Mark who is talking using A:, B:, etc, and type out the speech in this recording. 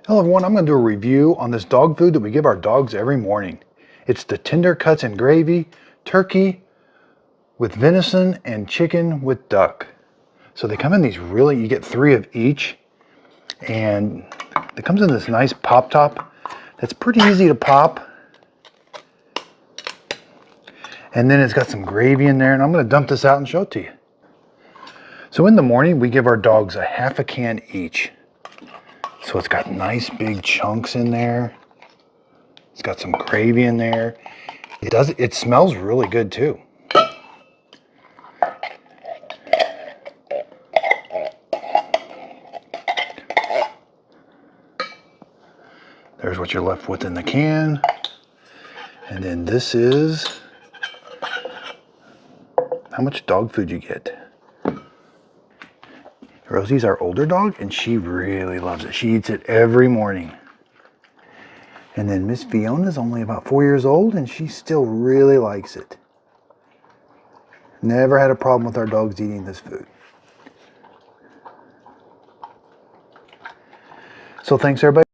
A: Hello everyone, I'm going to do a review on this dog food that we give our dogs every morning. It's the tender cuts and gravy, turkey with venison and chicken with duck. So they come in these you get 3 of each, and it comes in this nice pop top that's pretty easy to pop. And then it's got some gravy in there, and I'm going to dump this out and show it to you. So in the morning we give our dogs a half a can each. So it's got nice big chunks in there. It's got some gravy in there. It smells really good too. There's what you're left with in the can. And then this is how much dog food you get. Rosie's our older dog, and she really loves it. She eats it every morning. And then Miss Fiona's only about 4 years old, and she still really likes it. Never had a problem with our dogs eating this food. So thanks everybody.